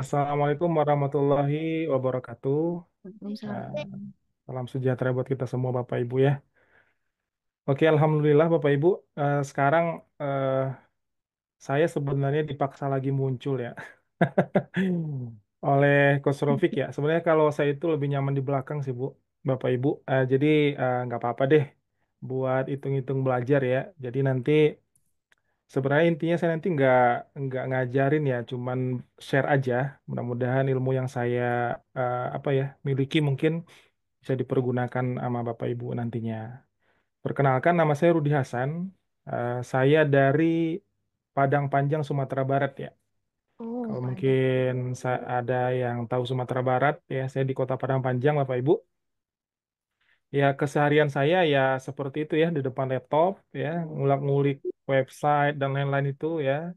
Assalamualaikum warahmatullahi wabarakatuh. Waalaikumsalam. Eh, Salam sejahtera buat kita semua Bapak Ibu ya. Oke, Alhamdulillah Bapak Ibu. Sekarang eh, saya sebenarnya dipaksa lagi muncul ya oleh Coach Rofik ya. Sebenarnya kalau saya itu lebih nyaman di belakang sih Bu, Bapak Ibu. Jadi nggak apa-apa deh buat hitung-hitung belajar ya. Jadi nanti sebenarnya intinya saya nanti nggak ngajarin ya, cuman share aja. Mudah-mudahan ilmu yang saya apa ya miliki mungkin bisa dipergunakan sama Bapak Ibu nantinya. Perkenalkan, nama saya Rudi Hasan. Saya dari Padang Panjang, Sumatera Barat ya. Oh, Kalau Padang. mungkin ada yang tahu Sumatera Barat ya, saya di Kota Padang Panjang, Bapak Ibu. Ya, keseharian saya ya seperti itu ya, di depan laptop ya, ngulak-ngulik website dan lain-lain itu ya.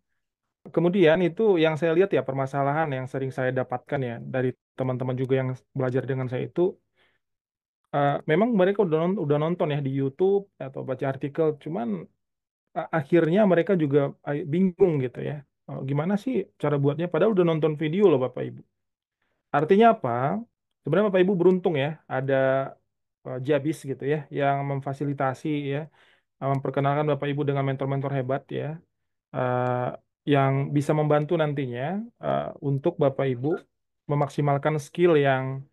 Kemudian itu yang saya lihat ya, permasalahan yang sering saya dapatkan ya dari teman-teman juga yang belajar dengan saya itu, memang mereka udah nonton ya di YouTube atau baca artikel, cuman akhirnya mereka juga bingung gitu ya. Gimana sih cara buatnya? Padahal udah nonton video loh Bapak Ibu. Artinya apa? Sebenarnya Bapak Ibu beruntung ya, ada Jabis gitu ya, yang memfasilitasi ya, memperkenalkan Bapak Ibu dengan mentor-mentor hebat ya, eh, yang bisa membantu nantinya untuk Bapak Ibu memaksimalkan skill yang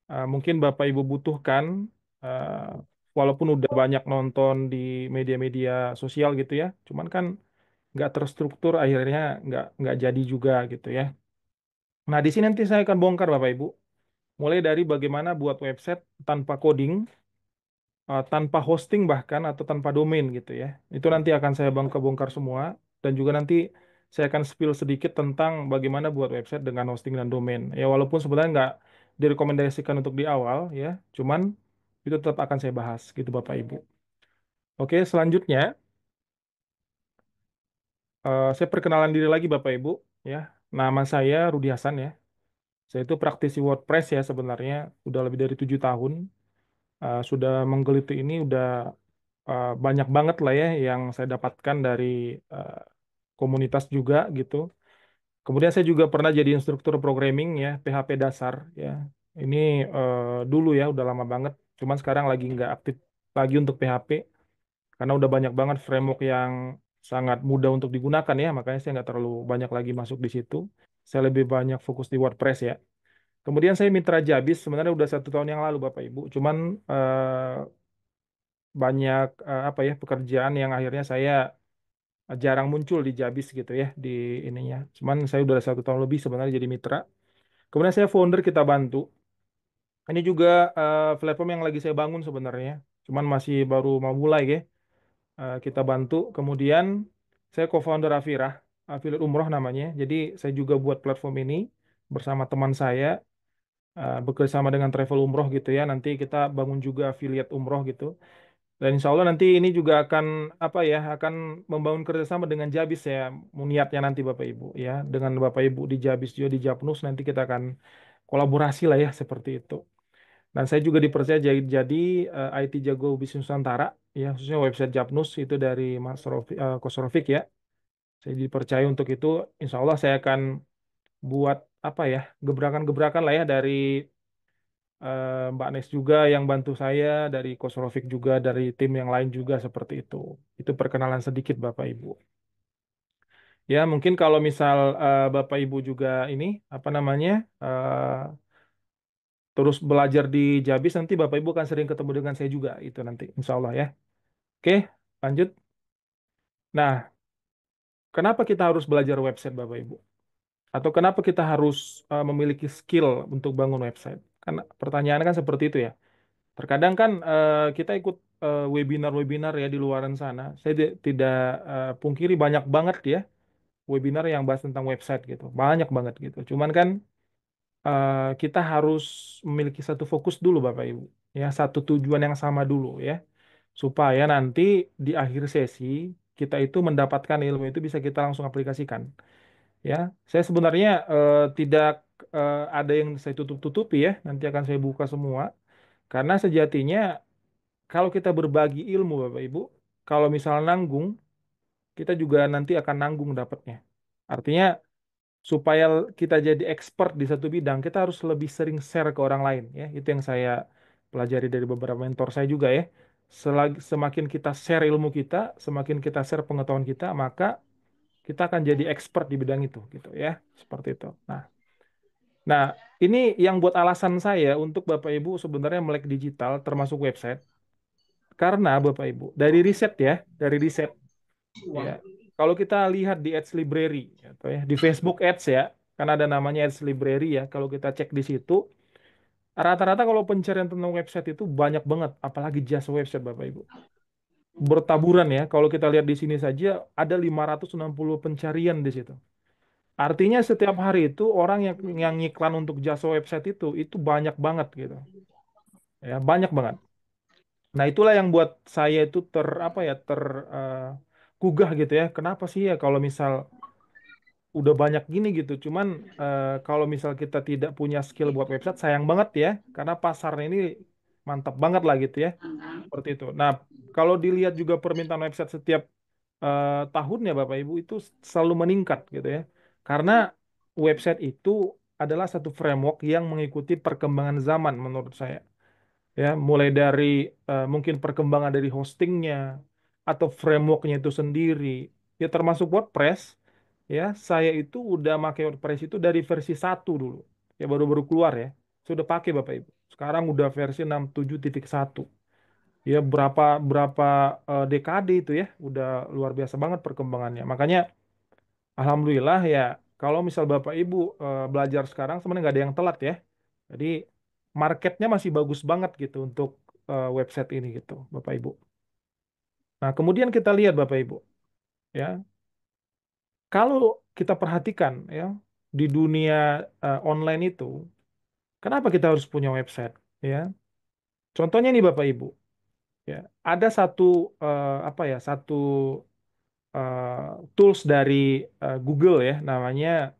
mungkin Bapak Ibu butuhkan, eh, walaupun udah banyak nonton di media-media sosial gitu ya, cuman kan nggak terstruktur akhirnya nggak jadi juga gitu ya. Nah di sini nanti saya akan bongkar Bapak Ibu, mulai dari bagaimana buat website tanpa coding, tanpa hosting bahkan atau tanpa domain gitu ya. Itu nanti akan saya bongkar semua, dan juga nanti saya akan spill sedikit tentang bagaimana buat website dengan hosting dan domain. Ya walaupun sebenarnya nggak direkomendasikan untuk di awal ya, cuman itu tetap akan saya bahas gitu Bapak Ibu. Oke, selanjutnya saya perkenalan diri lagi Bapak Ibu ya. Nama saya Rudi Hasan ya. Saya itu praktisi WordPress ya sebenarnya udah lebih dari 7 tahun. Sudah menggeluti ini udah banyak banget lah ya yang saya dapatkan dari eh, komunitas juga gitu. Kemudian saya juga pernah jadi instruktur programming ya, PHP dasar ya. Ini dulu ya, udah lama banget. Cuman sekarang lagi nggak aktif lagi untuk PHP karena udah banyak banget framework yang sangat mudah untuk digunakan ya. Makanya saya nggak terlalu banyak lagi masuk di situ. Saya lebih banyak fokus di WordPress ya. Kemudian saya mitra Jabis sebenarnya udah 1 tahun yang lalu Bapak Ibu. Cuman banyak apa ya pekerjaan yang akhirnya saya jarang muncul di Jabis gitu ya di ininya. Cuman saya udah 1 tahun lebih sebenarnya jadi mitra. Kemudian saya founder Kita Bantu. Ini juga platform yang lagi saya bangun sebenarnya. Cuman masih baru mau mulai ya. Kita Bantu. Kemudian saya co-founder Afirah, Affiliate Umroh namanya. Jadi saya juga buat platform ini bersama teman saya, bekerjasama dengan Travel Umroh gitu ya. Nanti kita bangun juga affiliate umroh gitu. Dan insya Allah nanti ini juga akan apa ya, akan membangun kerjasama dengan Jabis ya, niatnya nanti Bapak Ibu ya, dengan Bapak Ibu di Jabis juga di Japnus nanti kita akan kolaborasi lah ya seperti itu. Dan saya juga dipercaya jadi IT Jago Bisnis Nusantara ya, khususnya website Japnus itu dari Coach Rofik ya. Saya dipercaya untuk itu, insya Allah saya akan buat apa ya, gebrakan-gebrakan lah ya dari Mbak Nes juga yang bantu saya, dari Kosrovik juga, dari tim yang lain juga seperti itu. Itu perkenalan sedikit Bapak Ibu. Ya mungkin kalau misal Bapak Ibu juga ini apa namanya terus belajar di Jabis, nanti Bapak Ibu akan sering ketemu dengan saya juga itu nanti, Insya Allah ya. Oke, lanjut. Nah, kenapa kita harus belajar website Bapak Ibu? Atau kenapa kita harus memiliki skill untuk bangun website? Karena pertanyaannya kan seperti itu ya. Terkadang kan kita ikut webinar-webinar ya di luaran sana. Saya tidak pungkiri banyak banget ya webinar yang bahas tentang website gitu. Banyak banget gitu. Cuman kan kita harus memiliki satu fokus dulu Bapak Ibu. Ya, satu tujuan yang sama dulu ya. Supaya nanti di akhir sesi kita itu mendapatkan ilmu itu bisa kita langsung aplikasikan. Ya, saya sebenarnya tidak ada yang saya tutup-tutupi ya. Nanti akan saya buka semua. Karena sejatinya kalau kita berbagi ilmu, Bapak Ibu, kalau misal nanggung, kita juga nanti akan nanggung dapatnya. Artinya, supaya kita jadi expert di satu bidang, kita harus lebih sering share ke orang lain ya. Itu yang saya pelajari dari beberapa mentor saya juga ya. Semakin kita share ilmu kita, semakin kita share pengetahuan kita, maka kita akan jadi expert di bidang itu gitu ya. Seperti itu. Nah, ini yang buat alasan saya untuk Bapak Ibu sebenarnya melek digital termasuk website. Karena Bapak Ibu, dari riset ya. Kalau kita lihat di Ads Library atau ya di Facebook Ads ya, kan ada namanya Ads Library ya. Kalau kita cek di situ, rata-rata kalau pencarian tentang website itu banyak banget, apalagi jasa website Bapak Ibu. Bertaburan ya. Kalau kita lihat di sini saja ada 560 pencarian di situ. Artinya setiap hari itu orang yang ngiklan untuk jasa website itu banyak banget gitu. Ya, banyak banget. Nah, itulah yang buat saya itu apa ya, gugah gitu ya. Kenapa sih ya kalau misal udah banyak gini gitu. Cuman kalau misal kita tidak punya skill buat website, sayang banget ya, karena pasarnya ini mantap banget lah gitu ya. Seperti itu. Nah, kalau dilihat juga permintaan website setiap tahunnya Bapak Ibu itu selalu meningkat gitu ya. Karena website itu adalah satu framework yang mengikuti perkembangan zaman menurut saya. Ya, mulai dari mungkin perkembangan dari hostingnya atau frameworknya itu sendiri. Ya termasuk WordPress. Ya, saya itu udah pakai WordPress itu dari versi 1 dulu. Ya baru-baru keluar ya. Sudah pakai Bapak Ibu. Sekarang udah versi 67.1. Ya berapa berapa dekade itu ya, udah luar biasa banget perkembangannya. Makanya alhamdulillah ya, kalau misal Bapak Ibu belajar sekarang sebenarnya nggak ada yang telat ya. Jadi marketnya masih bagus banget gitu untuk website ini gitu, Bapak Ibu. Nah, kemudian kita lihat Bapak Ibu, ya, kalau kita perhatikan ya di dunia online itu, kenapa kita harus punya website? Ya, contohnya nih Bapak Ibu, ya, ada satu apa ya, satu tools dari Google ya, namanya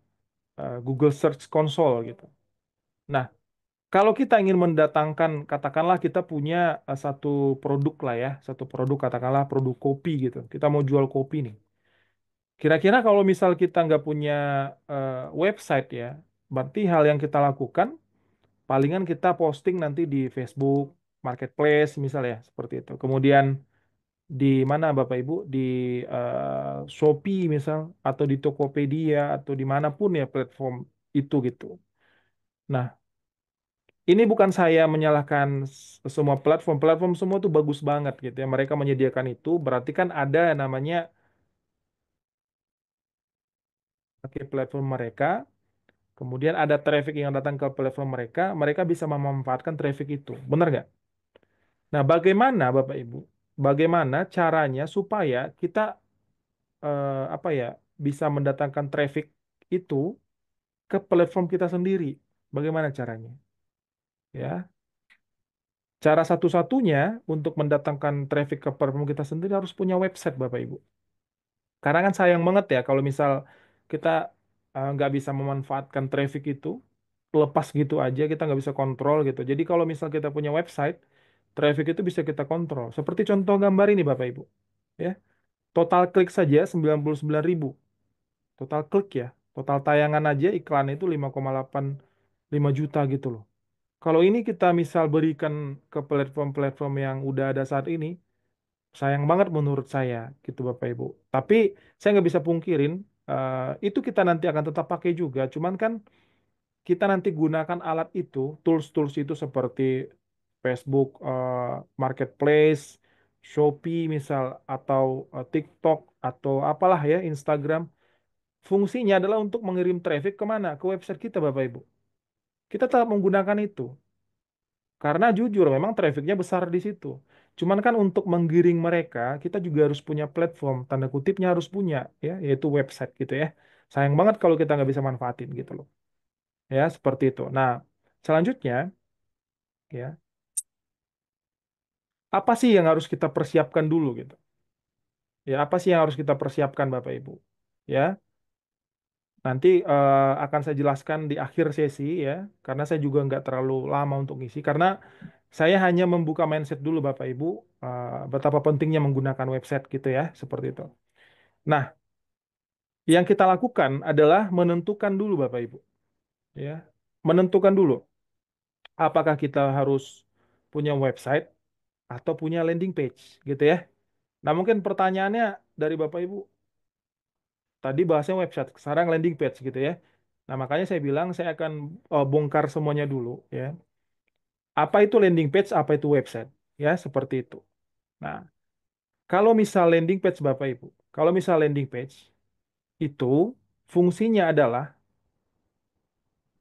Google Search Console gitu. Nah, kalau kita ingin mendatangkan, katakanlah kita punya satu produk lah ya, satu produk katakanlah produk kopi gitu. Kita mau jual kopi nih. Kira-kira kalau misal kita nggak punya website ya, berarti hal yang kita lakukan palingan kita posting nanti di Facebook Marketplace misalnya seperti itu. Kemudian di mana Bapak Ibu di Shopee misal atau di Tokopedia atau dimanapun ya platform itu gitu. Nah, ini bukan saya menyalahkan semua platform semua tuh bagus banget gitu ya. Mereka menyediakan itu berarti kan ada namanya pakai platform mereka, kemudian ada traffic yang datang ke platform mereka, mereka bisa memanfaatkan traffic itu. Benar nggak? Nah, bagaimana Bapak Ibu? Bagaimana caranya supaya kita apa ya bisa mendatangkan traffic itu ke platform kita sendiri? Bagaimana caranya? Ya, cara satu-satunya untuk mendatangkan traffic ke platform kita sendiri harus punya website, Bapak Ibu. Karena kan sayang banget ya kalau misal kita nggak bisa memanfaatkan traffic itu, lepas gitu aja, kita nggak bisa kontrol gitu. Jadi kalau misal kita punya website, traffic itu bisa kita kontrol. Seperti contoh gambar ini, Bapak Ibu. Ya, total klik saja 99.000. Total klik ya. Total tayangan aja iklan itu 5,85 juta gitu loh. Kalau ini kita misal berikan ke platform-platform yang udah ada saat ini, sayang banget menurut saya, gitu Bapak Ibu. Tapi saya nggak bisa pungkirin, itu kita nanti akan tetap pakai juga. Cuman kan kita nanti gunakan alat itu, tools-tools itu seperti Facebook, Marketplace, Shopee misal, atau TikTok, atau apalah ya, Instagram. Fungsinya adalah untuk mengirim traffic kemana? Ke website kita Bapak Ibu. Kita tetap menggunakan itu. Karena jujur memang trafficnya besar di situ. Cuman kan untuk menggiring mereka, kita juga harus punya platform, tanda kutipnya harus punya, ya, yaitu website gitu ya. Sayang banget kalau kita nggak bisa manfaatin gitu loh. Ya, seperti itu. Nah, selanjutnya, ya, apa sih yang harus kita persiapkan dulu gitu? Ya, apa sih yang harus kita persiapkan Bapak Ibu? Ya, nanti akan saya jelaskan di akhir sesi ya, karena saya juga nggak terlalu lama untuk ngisi, karena saya hanya membuka mindset dulu Bapak Ibu, betapa pentingnya menggunakan website gitu ya, seperti itu. Nah, Yang kita lakukan adalah menentukan dulu Bapak Ibu, ya. Menentukan dulu apakah kita harus punya website atau punya landing page, gitu ya. Nah, mungkin pertanyaannya dari Bapak Ibu, tadi bahasnya website, sekarang landing page gitu ya. Nah, makanya saya bilang saya akan bongkar semuanya dulu ya. Apa itu landing page, apa itu website? Ya, seperti itu. Nah, kalau misal landing page Bapak Ibu, kalau misal landing page itu fungsinya adalah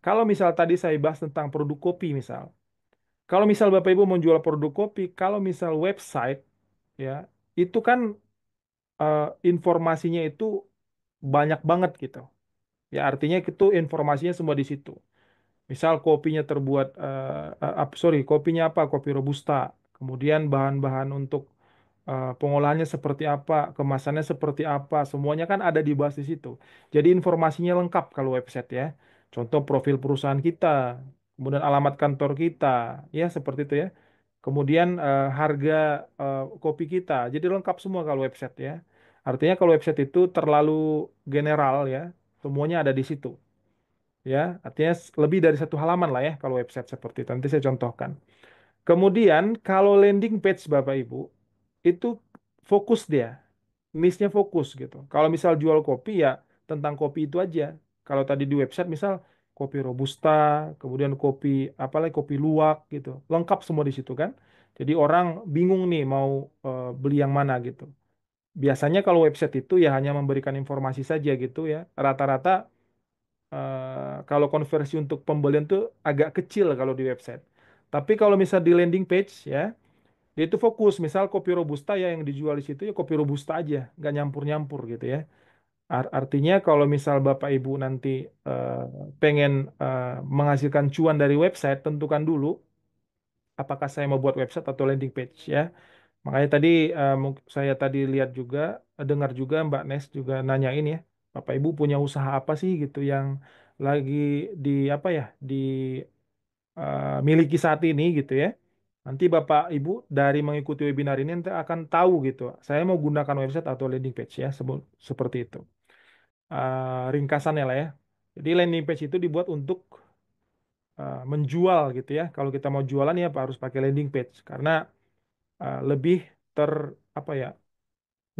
kalau misal tadi saya bahas tentang produk kopi misal. Kalau misal Bapak Ibu mau jual produk kopi, kalau misal website ya, itu kan informasinya itu banyak banget gitu. Ya, artinya itu informasinya semua di situ. Misal kopinya terbuat, sorry, kopinya apa? Kopi Robusta. Kemudian bahan-bahan untuk pengolahannya seperti apa, kemasannya seperti apa, semuanya kan ada dibahas di situ. Jadi informasinya lengkap kalau website ya. Contoh profil perusahaan kita, kemudian alamat kantor kita, ya seperti itu ya. Kemudian harga kopi kita. Jadi lengkap semua kalau website ya. Artinya kalau website itu terlalu general ya, semuanya ada di situ. Ya, artinya lebih dari satu halaman lah ya kalau website seperti itu. Nanti saya contohkan. Kemudian kalau landing page Bapak Ibu itu fokus dia, niche-nya fokus gitu. Kalau misal jual kopi ya tentang kopi itu aja. Kalau tadi di website misal kopi robusta, kemudian kopi apalagi kopi luwak gitu. Lengkap semua di situ kan. Jadi orang bingung nih mau beli yang mana gitu. Biasanya kalau website itu ya hanya memberikan informasi saja gitu ya. Rata-rata kalau konversi untuk pembelian tuh agak kecil kalau di website. Tapi kalau misal di landing page ya, dia itu fokus. Misal kopi robusta ya yang dijual di situ ya kopi robusta aja, nggak nyampur-nyampur gitu ya. Artinya kalau misal Bapak Ibu nanti eh, pengen menghasilkan cuan dari website, tentukan dulu apakah saya mau buat website atau landing page ya. Makanya tadi saya tadi lihat juga, dengar juga Mbak Nes juga nanyain ya, Bapak Ibu punya usaha apa sih gitu yang lagi di apa ya, miliki saat ini gitu ya. Nanti Bapak Ibu dari mengikuti webinar ini nanti akan tahu gitu. Saya mau gunakan website atau landing page ya, seperti itu. Ringkasannya lah ya. Jadi landing page itu dibuat untuk menjual gitu ya. Kalau kita mau jualan ya harus pakai landing page karena lebih ter apa ya,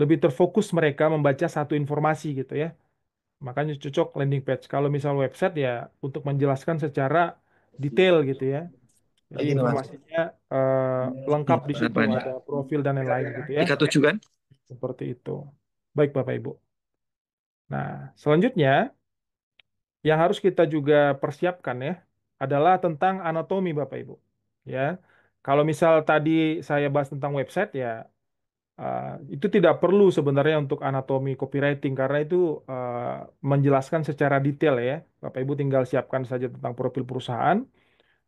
lebih terfokus mereka membaca satu informasi gitu ya. Makanya cocok landing page. Kalau misal website ya untuk menjelaskan secara detail gitu ya. Jadi Ini mas, informasinya lengkap di situ, apa nih? ada profil dan lain-lain gitu ya. 37 kan? Seperti itu. Baik Bapak Ibu. Nah, selanjutnya yang harus kita juga persiapkan ya adalah tentang anatomi Bapak Ibu. Ya. Kalau misal tadi saya bahas tentang website ya itu tidak perlu sebenarnya untuk anatomi copywriting karena itu menjelaskan secara detail ya. Bapak Ibu tinggal siapkan saja tentang profil perusahaan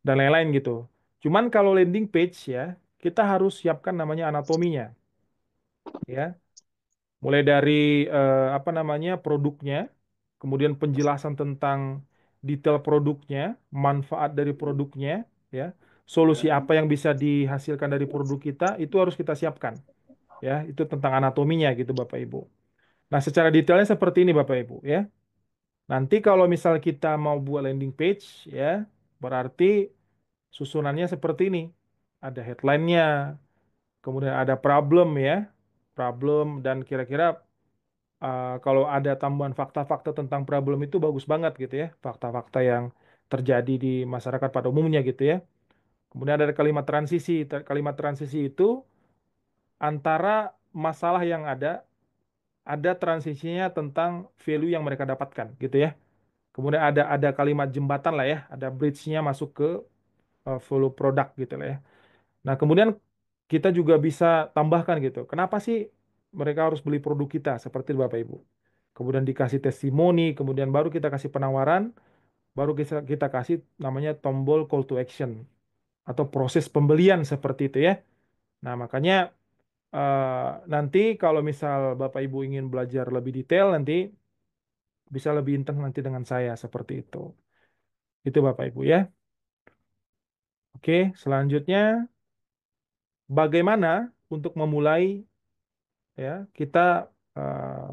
dan lain-lain gitu. Cuman kalau landing page ya, kita harus siapkan namanya anatominya ya. Mulai dari apa namanya produknya, kemudian penjelasan tentang detail produknya, manfaat dari produknya ya. Solusi apa yang bisa dihasilkan dari produk kita itu harus kita siapkan ya. Itu tentang anatominya gitu Bapak Ibu. Nah, secara detailnya seperti ini Bapak Ibu ya. Nanti kalau misal kita mau buat landing page ya, berarti susunannya seperti ini. Ada headline-nya, kemudian ada problem ya, problem dan kira-kira kalau ada tambahan fakta-fakta tentang problem itu bagus banget gitu ya, fakta-fakta yang terjadi di masyarakat pada umumnya gitu ya. Kemudian ada kalimat transisi. Kalimat transisi itu antara masalah yang ada transisinya tentang value yang mereka dapatkan gitu ya. Kemudian ada kalimat jembatan lah ya, ada bridge-nya masuk ke value produk gitu lah ya. Nah, kemudian kita juga bisa tambahkan gitu. Kenapa sih mereka harus beli produk kita seperti itu, Bapak Ibu? Kemudian dikasih testimoni, kemudian baru kita kasih penawaran, baru kita kasih namanya tombol call to action atau proses pembelian seperti itu ya. Nah, makanya nanti kalau misal Bapak Ibu ingin belajar lebih detail nanti bisa lebih intens nanti dengan saya seperti itu. Itu Bapak Ibu ya. Oke, selanjutnya bagaimana untuk memulai ya kita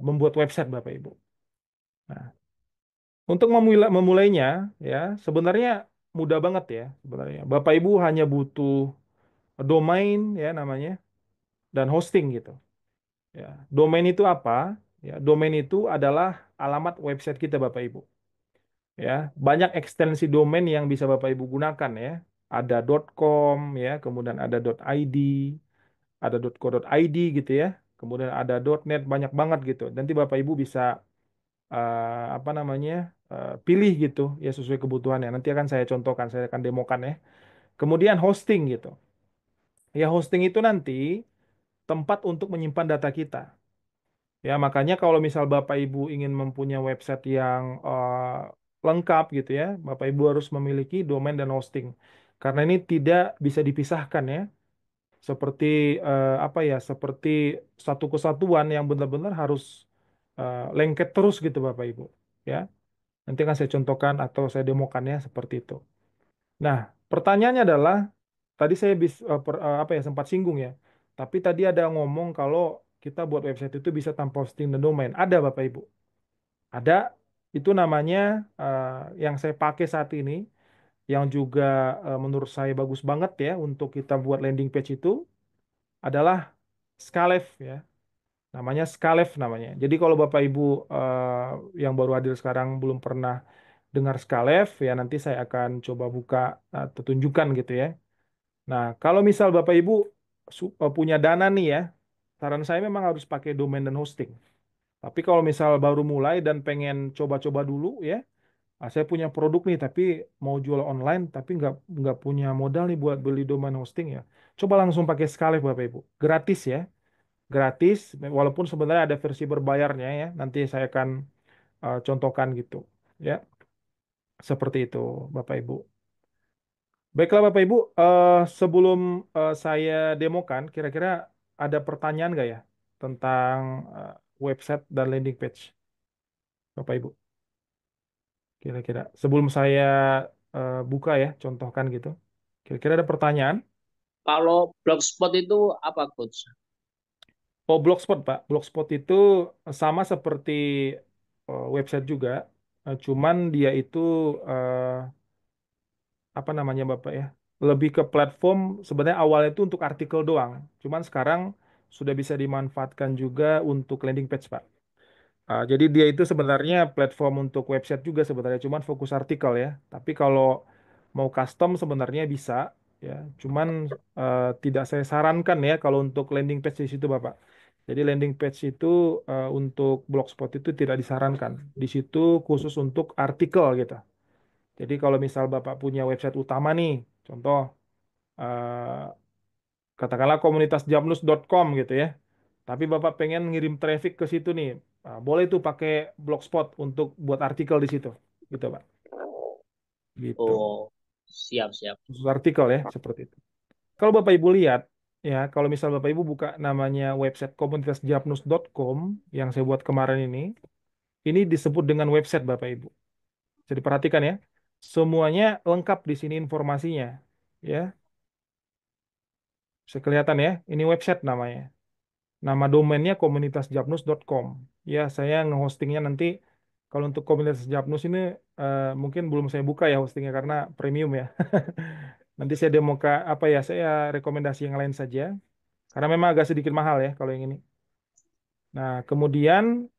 membuat website Bapak Ibu. Nah, untuk memulainya ya sebenarnya mudah banget ya sebenarnya. Bapak Ibu hanya butuh domain ya namanya dan hosting gitu. Ya, domain itu apa? Ya, domain itu adalah alamat website kita Bapak Ibu. Ya, banyak ekstensi domain yang bisa Bapak Ibu gunakan ya. Ada .com ya, kemudian ada .id, ada .co.id gitu ya. Kemudian ada .net banyak banget gitu. Nanti Bapak Ibu bisa apa namanya? Pilih gitu ya sesuai kebutuhannya. Nanti akan saya contohkan, saya akan demokan ya. Kemudian hosting gitu. Ya, hosting itu nanti tempat untuk menyimpan data kita. Ya, makanya kalau misal Bapak Ibu ingin mempunyai website yang lengkap gitu ya, Bapak Ibu harus memiliki domain dan hosting. Karena ini tidak bisa dipisahkan ya, seperti apa ya, seperti satu kesatuan yang benar-benar harus lengket terus gitu Bapak Ibu. Ya, nanti akan saya contohkan atau saya demokannya seperti itu. Nah, pertanyaannya adalah, tadi saya apa ya sempat singgung ya. Tapi tadi ada ngomong kalau kita buat website itu bisa tanpa hosting dan domain. Ada Bapak Ibu. Ada, itu namanya yang saya pakai saat ini, yang juga menurut saya bagus banget ya untuk kita buat landing page itu adalah Skalef ya. Namanya Skalef namanya. Jadi kalau Bapak Ibu yang baru hadir sekarang belum pernah dengar Skalef ya nanti saya akan coba buka atau tunjukkan gitu ya. Nah, kalau misal Bapak Ibu punya dana nih ya, saran saya memang harus pakai domain dan hosting. Tapi kalau misal baru mulai dan pengen coba-coba dulu ya, saya punya produk nih tapi mau jual online tapi nggak punya modal nih buat beli domain hosting ya. Coba langsung pakai Skalef Bapak Ibu. Gratis ya, gratis. Walaupun sebenarnya ada versi berbayarnya ya. Nanti saya akan contohkan gitu. Ya, seperti itu Bapak Ibu. Baiklah Bapak Ibu, sebelum saya demokan, kira-kira ada pertanyaan nggak ya tentang eh, website dan landing page, Bapak Ibu? Kira-kira sebelum saya buka ya, contohkan gitu. Kira-kira ada pertanyaan? Kalau blogspot itu apa, Coach? Oh, Blogspot, Pak. Blogspot itu sama seperti website juga, cuman dia itu eh, apa namanya Bapak ya? Lebih ke platform sebenarnya awalnya itu untuk artikel doang. Cuman sekarang sudah bisa dimanfaatkan juga untuk landing page, Pak. Jadi dia itu sebenarnya platform untuk website juga sebenarnya, cuman fokus artikel ya. Tapi kalau mau custom sebenarnya bisa ya. Cuman tidak saya sarankan ya kalau untuk landing page di situ, Bapak. Jadi landing page itu untuk blogspot itu tidak disarankan. Di situ khusus untuk artikel gitu. Jadi kalau misal Bapak punya website utama nih, contoh eh, katakanlah komunitasjamnus.com gitu ya. Tapi Bapak pengen ngirim traffic ke situ nih, boleh tuh pakai Blogspot untuk buat artikel di situ, gitu Pak. Gitu. Oh, siap, siap. Khusus artikel ya, seperti itu. Kalau Bapak Ibu lihat, ya kalau misal Bapak Ibu buka namanya website komunitasjapnus.com yang saya buat kemarin ini disebut dengan website Bapak Ibu. Jadi perhatikan ya, semuanya lengkap di sini informasinya. Ya, bisa kelihatan ya, ini website namanya. Nama domainnya komunitasjapnus.com. Ya, saya nge-hostingnya nanti kalau untuk komunitas Japnus ini mungkin belum saya buka ya hostingnya karena premium ya. Nanti saya apa ya, saya rekomendasi yang lain saja karena memang agak sedikit mahal ya kalau yang ini. Nah, kemudian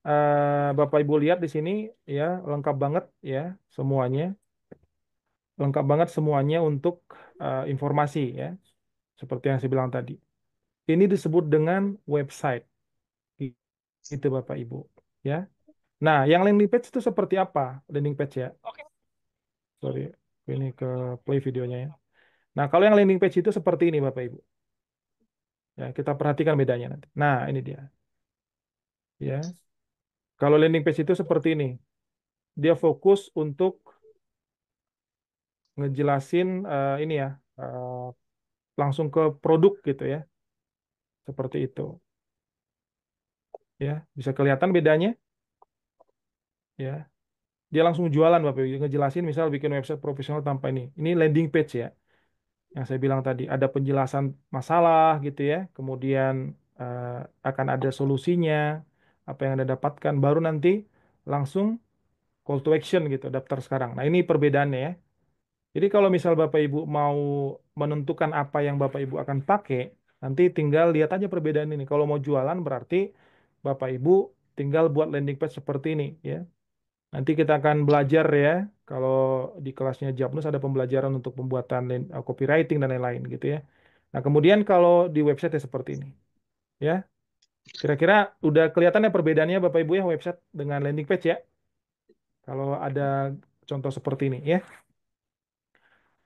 Bapak Ibu lihat di sini ya lengkap banget ya semuanya, lengkap banget semuanya untuk informasi ya seperti yang saya bilang tadi. Ini disebut dengan website. Itu Bapak Ibu ya. Nah, yang landing page itu seperti apa? Landing page ya. Sorry, ini ke play videonya ya. Nah, kalau yang landing page itu seperti ini Bapak Ibu. Ya, kita perhatikan bedanya nanti. Nah, ini dia. Ya. Kalau landing page itu seperti ini. Dia fokus untuk ngejelasin ini ya, langsung ke produk gitu ya. Seperti itu. Ya, bisa kelihatan bedanya ya. Dia langsung jualan Bapak Ibu, ngejelasin misal bikin website profesional tanpa ini. Ini landing page ya. Yang saya bilang tadi ada penjelasan masalah gitu ya, kemudian akan ada solusinya, apa yang Anda dapatkan, baru nanti langsung call to action gitu, daftar sekarang. Nah, ini perbedaannya ya. Jadi kalau misal Bapak Ibu mau menentukan apa yang Bapak Ibu akan pakai, nanti tinggal lihat aja perbedaan ini. Kalau mau jualan berarti Bapak Ibu tinggal buat landing page seperti ini ya. Nanti kita akan belajar ya. Kalau di kelasnya Japnus ada pembelajaran untuk pembuatan copywriting dan lain-lain gitu ya. Nah, kemudian kalau di website ya seperti ini ya. Kira-kira udah kelihatannya perbedaannya Bapak Ibu ya website dengan landing page ya. Kalau ada contoh seperti ini ya.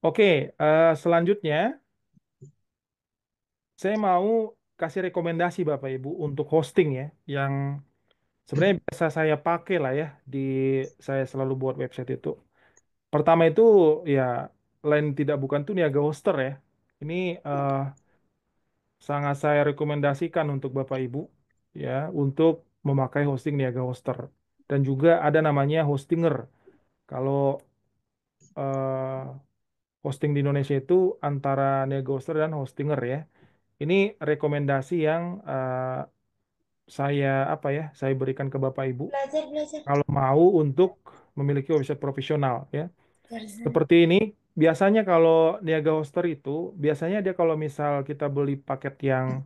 Oke, selanjutnya saya mau kasih rekomendasi Bapak Ibu untuk hosting ya, yang sebenarnya biasa saya pakai lah ya di saya selalu buat website itu. Pertama itu ya lain tidak bukan tuh Niaga Hoster ya. Ini sangat saya rekomendasikan untuk Bapak Ibu ya untuk memakai hosting Niaga Hoster. Dan juga ada namanya Hostinger. Kalau eh, hosting di Indonesia itu antara Niaga Hoster dan Hostinger ya. Ini rekomendasi yang saya apa ya saya berikan ke Bapak Ibu Belajar, belajar. kalau mau untuk memiliki website profesional ya. Tarzan. Seperti ini biasanya kalau Niaga Hoster itu biasanya dia kalau misal kita beli paket yang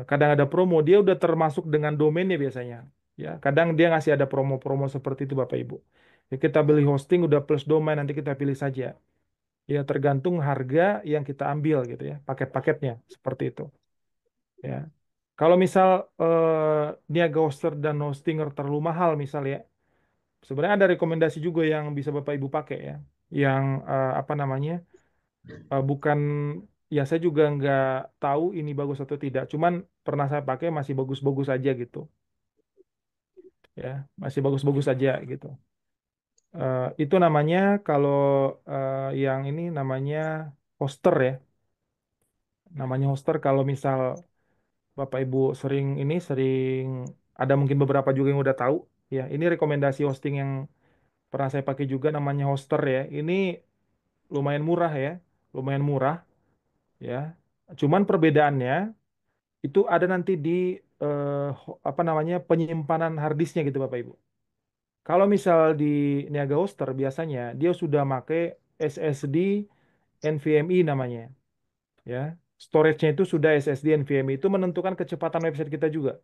kadang ada promo dia udah termasuk dengan domainnya biasanya ya. Kadang dia ngasih ada promo-promo seperti itu Bapak Ibu. Ya, kita beli hosting udah plus domain nanti kita pilih saja. Ya tergantung harga yang kita ambil gitu ya, paket-paketnya seperti itu. Ya. Kalau misal Niaga Hoster dan Hostinger terlalu mahal misal ya, sebenarnya ada rekomendasi juga yang bisa Bapak Ibu pakai ya, yang apa namanya, bukan ya saya juga nggak tahu ini bagus atau tidak, cuman pernah saya pakai masih bagus-bagus aja gitu, ya masih bagus-bagus aja gitu. Itu namanya kalau yang ini namanya Hoster ya, namanya Hoster kalau misal Bapak Ibu sering ada mungkin beberapa juga yang udah tahu ya. Ini rekomendasi hosting yang pernah saya pakai juga namanya Hoster ya. Ini lumayan murah ya, lumayan murah ya. Cuman perbedaannya itu ada nanti di apa namanya penyimpanan harddisknya gitu Bapak Ibu. Kalau misal di Niaga Hoster biasanya dia sudah pakai SSD NVMe namanya ya. Storage-nya itu sudah SSD NVMe itu menentukan kecepatan website kita juga.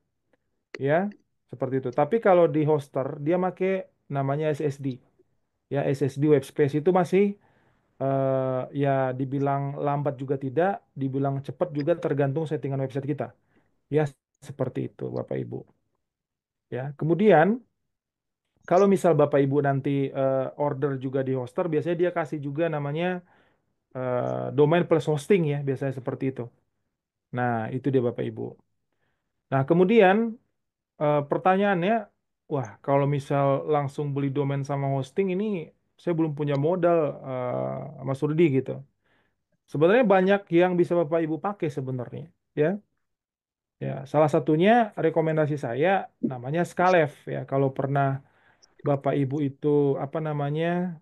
Ya, seperti itu. Tapi kalau di hoster dia make namanya SSD. Ya, SSD web space itu masih ya dibilang lambat juga tidak, dibilang cepat juga tergantung settingan website kita. Ya, seperti itu Bapak Ibu. Ya, kemudian kalau misal Bapak Ibu nanti order juga di hoster, biasanya dia kasih juga namanya domain plus hosting ya, biasanya seperti itu. Nah, itu dia Bapak Ibu. Nah, kemudian pertanyaannya, wah, kalau misal langsung beli domain sama hosting ini, saya belum punya modal, Mas Rudi gitu. Sebenarnya banyak yang bisa Bapak Ibu pakai sebenarnya, ya. Ya, salah satunya rekomendasi saya namanya Skalev ya. Kalau pernah Bapak Ibu itu apa namanya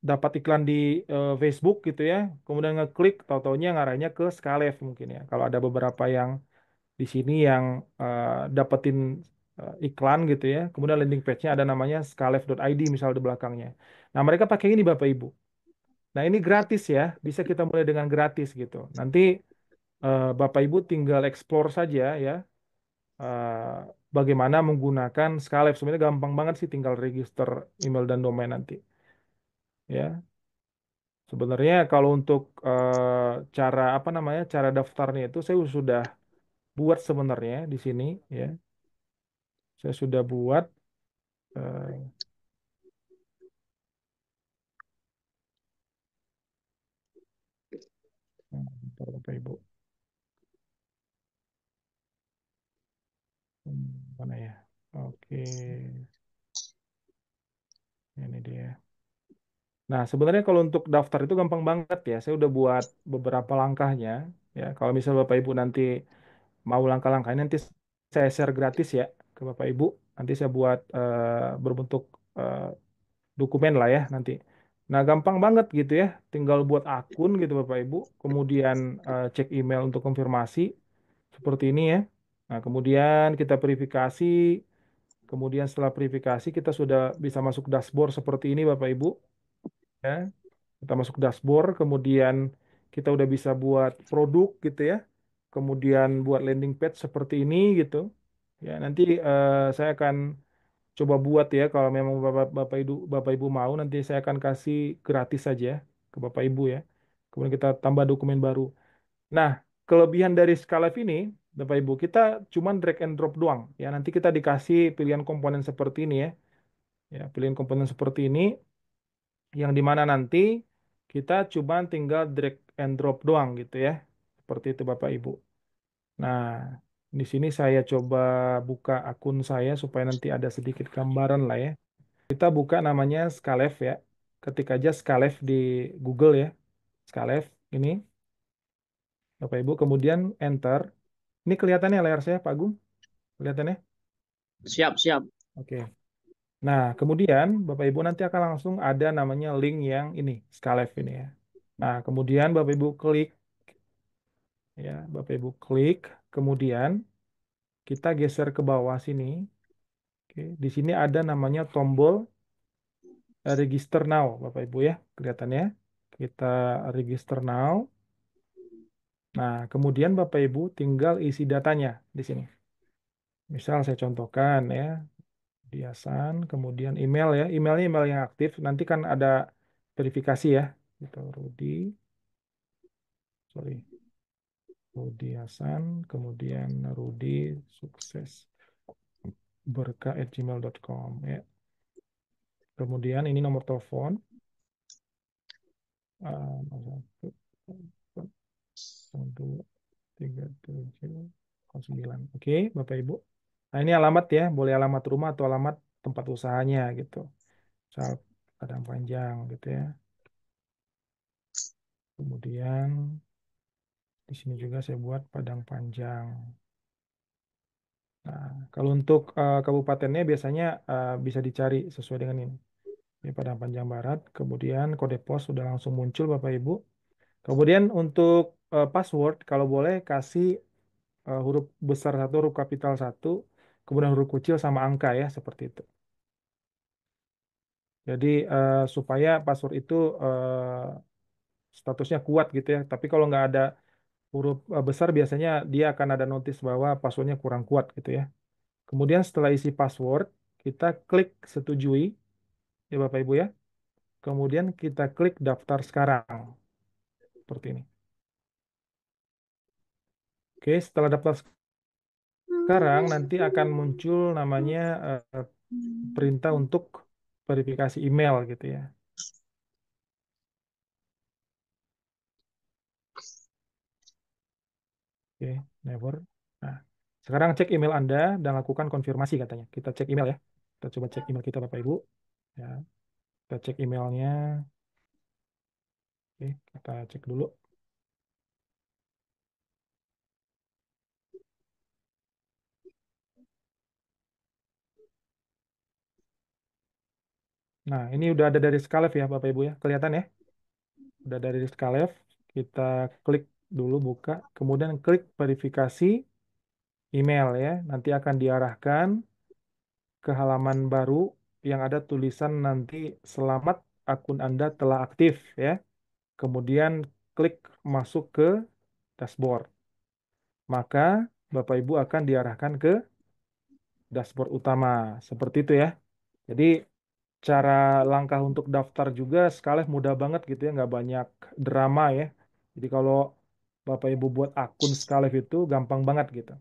dapat iklan di Facebook gitu ya, kemudian ngeklik, tahu-taunya ngarahnya ke Skalev mungkin ya. Kalau ada beberapa yang di sini yang dapetin iklan gitu ya. Kemudian landing page-nya ada namanya skalef.id misal di belakangnya. Nah, mereka pakai ini Bapak Ibu. Nah, ini gratis ya. Bisa kita mulai dengan gratis gitu. Nanti Bapak Ibu tinggal explore saja ya. eh, Bagaimana menggunakan Skalef. Sebenarnya gampang banget sih tinggal register email dan domain nanti. Ya. Sebenarnya kalau untuk cara apa namanya? Cara daftarnya itu saya sudah buat sebenarnya di sini ya. Saya sudah buat eh, bentar, Bapak Ibu. Mana ya? Oke, ini dia. Nah, sebenarnya kalau untuk daftar itu gampang banget ya. Saya udah buat beberapa langkahnya. Ya, kalau misal Bapak Ibu nanti mau langkah-langkahnya nanti saya share gratis ya ke Bapak Ibu. Nanti saya buat berbentuk eh, dokumen lah ya nanti. Nah, gampang banget gitu ya. Tinggal buat akun gitu Bapak Ibu. Kemudian cek email untuk konfirmasi seperti ini ya. Nah, kemudian kita verifikasi. Kemudian setelah verifikasi kita sudah bisa masuk dashboard seperti ini Bapak Ibu. Ya. Kita masuk dashboard, kemudian kita udah bisa buat produk gitu ya. Kemudian buat landing page seperti ini gitu. Ya, nanti saya akan coba buat ya kalau memang Bapak Ibu mau nanti saya akan kasih gratis saja ke Bapak Ibu ya. Kemudian kita tambah dokumen baru. Nah, kelebihan dari Scalab ini Bapak Ibu, kita cuman drag and drop doang ya. Nanti kita dikasih pilihan komponen seperti ini ya. Ya, pilihan komponen seperti ini yang dimana nanti kita cuma tinggal drag and drop doang gitu ya. Seperti itu Bapak Ibu. Nah, di sini saya coba buka akun saya supaya nanti ada sedikit gambaran lah ya. Kita buka namanya Skalev ya. Ketik aja Skalev di Google ya. Skalev ini Bapak Ibu kemudian enter. Ini kelihatannya layar saya Pak Agung? Kelihatannya? Siap, siap. Oke. Nah, kemudian Bapak Ibu nanti akan langsung ada namanya link yang ini, Skalev ini ya. Nah, kemudian Bapak Ibu klik ya, Bapak Ibu klik, kemudian kita geser ke bawah sini. Oke, di sini ada namanya tombol register now, Bapak Ibu ya, kelihatannya. Kita register now. Nah, kemudian Bapak Ibu tinggal isi datanya di sini. Misal saya contohkan ya, Diasan, kemudian email ya, emailnya email yang aktif. Nanti kan ada verifikasi ya, gitu. Sorry, Rudi Hasan, kemudian Rudi sukses berkah@gmail.com ya. Kemudian ini nomor telepon. 013709. Oke, Bapak Ibu. Nah, ini alamat ya, boleh alamat rumah atau alamat tempat usahanya gitu. Misal Padang Panjang gitu ya. Kemudian di sini juga saya buat Padang Panjang. Nah, kalau untuk kabupatennya biasanya bisa dicari sesuai dengan ini. Ini Padang Panjang Barat. Kemudian kode pos sudah langsung muncul Bapak Ibu. Kemudian untuk password, kalau boleh kasih huruf besar satu, huruf kapital satu, kemudian huruf kecil sama angka ya, seperti itu. Jadi supaya password itu statusnya kuat gitu ya. Tapi kalau nggak ada huruf besar, biasanya dia akan ada notis bahwa passwordnya kurang kuat gitu ya. Kemudian setelah isi password, kita klik setujui ya Bapak Ibu ya. Kemudian kita klik daftar sekarang, seperti ini. Oke, setelah daftar sekarang nanti akan muncul namanya perintah untuk verifikasi email gitu ya. Oke, never. Nah, sekarang cek email Anda dan lakukan konfirmasi katanya. Kita cek email ya. Kita coba cek email kita Bapak Ibu. Ya, kita cek emailnya. Oke, kita cek dulu. Nah, ini udah ada dari Skalev ya Bapak Ibu ya. Kelihatan ya? Udah dari Skalev. Kita klik dulu buka. Kemudian klik verifikasi email ya. Nanti akan diarahkan ke halaman baru yang ada tulisan nanti selamat akun Anda telah aktif ya. Kemudian klik masuk ke dashboard. Maka Bapak Ibu akan diarahkan ke dashboard utama. Seperti itu ya. Jadi cara langkah untuk daftar juga sekali mudah banget gitu ya, nggak banyak drama ya. Jadi kalau Bapak Ibu buat akun Skalef itu gampang banget gitu.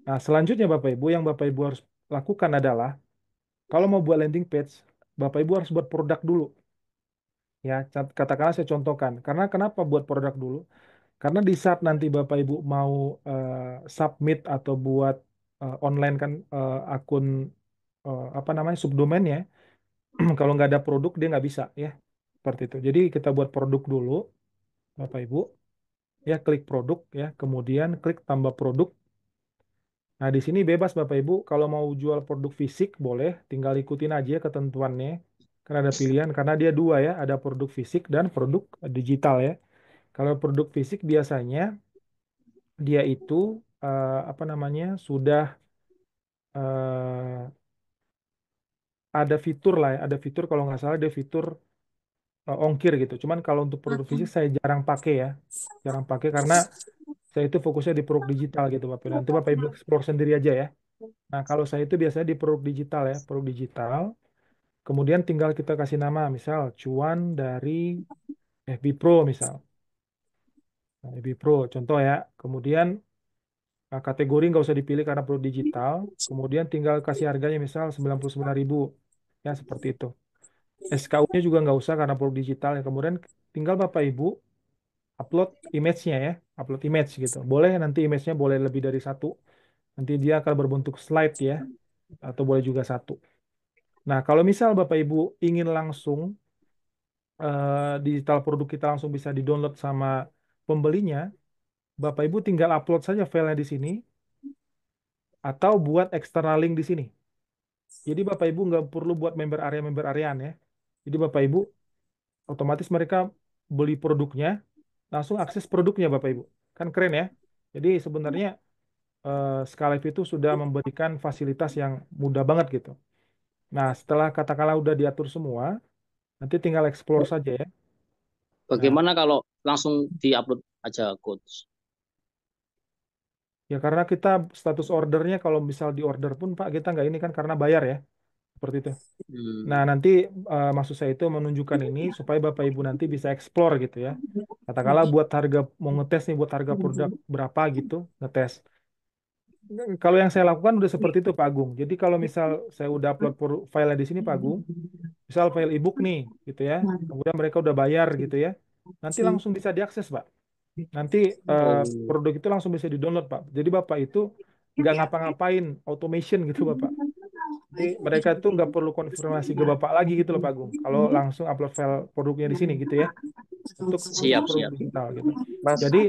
Nah, selanjutnya Bapak Ibu yang Bapak Ibu harus lakukan adalah kalau mau buat landing page, Bapak Ibu harus buat produk dulu. Ya, katakanlah saya contohkan. Karena kenapa buat produk dulu? Karena di saat nanti Bapak Ibu mau submit atau buat online kan akun apa namanya subdomainnya, kalau nggak ada produk dia nggak bisa ya. Seperti itu. Jadi kita buat produk dulu, Bapak Ibu. Ya, klik produk ya, kemudian klik tambah produk. Nah, di sini bebas Bapak Ibu, kalau mau jual produk fisik boleh, tinggal ikutin aja ketentuannya. Karena ada pilihan, karena dia dua ya, ada produk fisik dan produk digital ya. Kalau produk fisik biasanya dia itu apa namanya sudah ada fitur lah ya, ada fitur kalau nggak salah ada fitur ongkir gitu. Cuman kalau untuk produk fisik saya jarang pakai ya, jarang pakai karena saya itu fokusnya di produk digital gitu Bapak. Nanti Bapak Ibu explore sendiri aja ya. Nah kalau saya itu biasanya di produk digital ya, produk digital. Kemudian tinggal kita kasih nama, misal cuan dari FB Pro misal. Nah, FB Pro contoh ya. Kemudian kategori nggak usah dipilih karena produk digital. Kemudian tinggal kasih harganya misal 99.000. Ya seperti itu. SKU-nya juga nggak usah karena produk digital ya. Kemudian tinggal Bapak Ibu upload image-nya ya, upload image gitu. Boleh nanti image-nya boleh lebih dari satu. Nanti dia akan berbentuk slide ya, atau boleh juga satu. Nah, kalau misal Bapak Ibu ingin langsung digital produk kita langsung bisa di-download sama pembelinya, Bapak Ibu tinggal upload saja filenya di sini atau buat external link di sini. Jadi Bapak Ibu nggak perlu buat member areaan ya. Jadi Bapak Ibu otomatis mereka beli produknya, langsung akses produknya Bapak Ibu. Kan keren ya. Jadi sebenarnya Skylife itu sudah memberikan fasilitas yang mudah banget gitu. Nah, setelah katakanlah udah diatur semua, nanti tinggal explore saja ya. Nah, Bagaimana kalau langsung diupload aja coach? ya karena kita status ordernya kalau misal di order pun Pak kita nggak ini kan karena bayar ya, seperti itu. Nah, Hmm. nanti maksud saya itu menunjukkan ini supaya Bapak Ibu nanti bisa explore gitu ya. Katakanlah buat harga mau ngetes nih buat harga produk berapa gitu, ngetes. Kalau yang saya lakukan udah seperti itu Pak Agung. Jadi kalau misal saya udah upload file di sini Pak Agung, misal file ebook nih gitu ya, kemudian mereka udah bayar gitu ya, nanti langsung bisa diakses Pak. Nanti eh, Oh, produk itu langsung bisa di-download Pak. Jadi Bapak itu nggak ngapa-ngapain automation gitu Bapak. Jadi mereka itu nggak perlu konfirmasi ke Bapak lagi gitu loh Pak Agung. Kalau langsung upload file produknya di sini gitu ya, untuk khusus siap produk siap. digital gitu. Mas, Jadi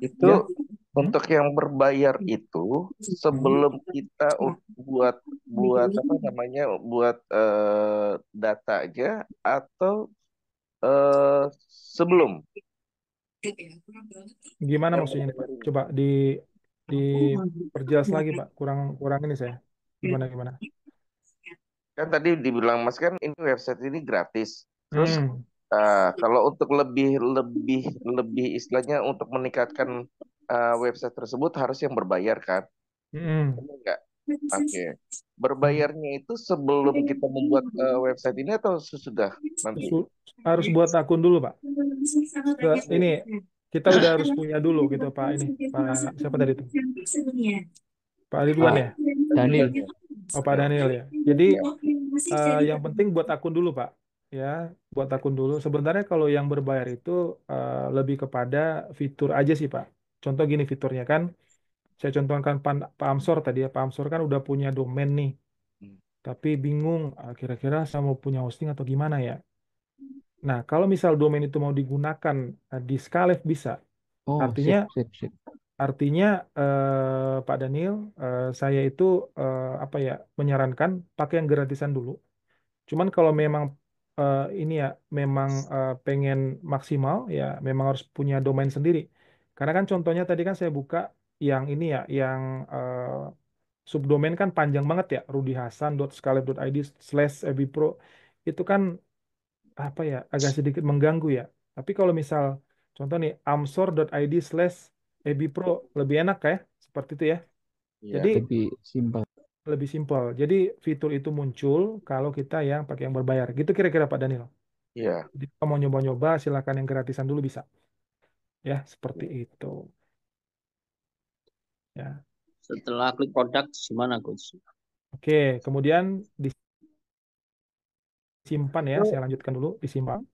itu ya, hmm, untuk yang berbayar itu hmm, sebelum kita buat buat apa namanya buat data aja atau eh, sebelum gimana yang maksudnya nih Pak? berbayar ini. Coba diperjelas lagi Pak. Kurang kurang ini saya. Gimana gimana? Kan tadi dibilang Mas kan ini website ini gratis. Terus Hmm, kalau untuk lebih lebih lebih istilahnya untuk meningkatkan website tersebut harus yang berbayar kan? hmm, Benar nggak? Oke. hmm. Berbayarnya itu sebelum kita membuat website ini atau sesudah nanti? Harus buat akun dulu Pak. Ini kita udah harus punya dulu gitu Pak ini Pak siapa tadi itu Pak Ridwan Pak ya Daniel. oh Pak Daniel ya jadi Ya. yang penting buat akun dulu Pak ya buat akun dulu sebenarnya kalau yang berbayar itu lebih kepada fitur aja sih Pak contoh gini fiturnya kan saya contohkan Pak Amsor tadi ya Pak Amsor kan udah punya domain nih tapi bingung kira-kira saya mau punya hosting atau gimana ya nah kalau misal domain itu mau digunakan di Skylive bisa Oh, artinya sip, sip, sip. Artinya Pak Daniel, saya itu apa ya menyarankan pakai yang gratisan dulu. Cuman kalau memang ini ya memang pengen maksimal ya memang harus punya domain sendiri. Karena kan contohnya tadi kan saya buka yang ini ya yang subdomain kan panjang banget ya rudihasan.skalib.id/ebipro itu kan apa ya agak sedikit mengganggu ya. Tapi kalau misal contoh nih amsor.id/ebipro lebih enak ya seperti itu ya. Jadi Iya. Lebih simpel. lebih simpel. Jadi fitur itu muncul kalau kita yang pakai yang berbayar. Gitu kira-kira Pak Daniel. Iya. Jadi kalau mau nyoba-nyoba silakan yang gratisan dulu bisa. Ya seperti itu. Ya. Setelah klik produk gimana coach? Oke, kemudian disimpan ya. Saya lanjutkan dulu disimpan.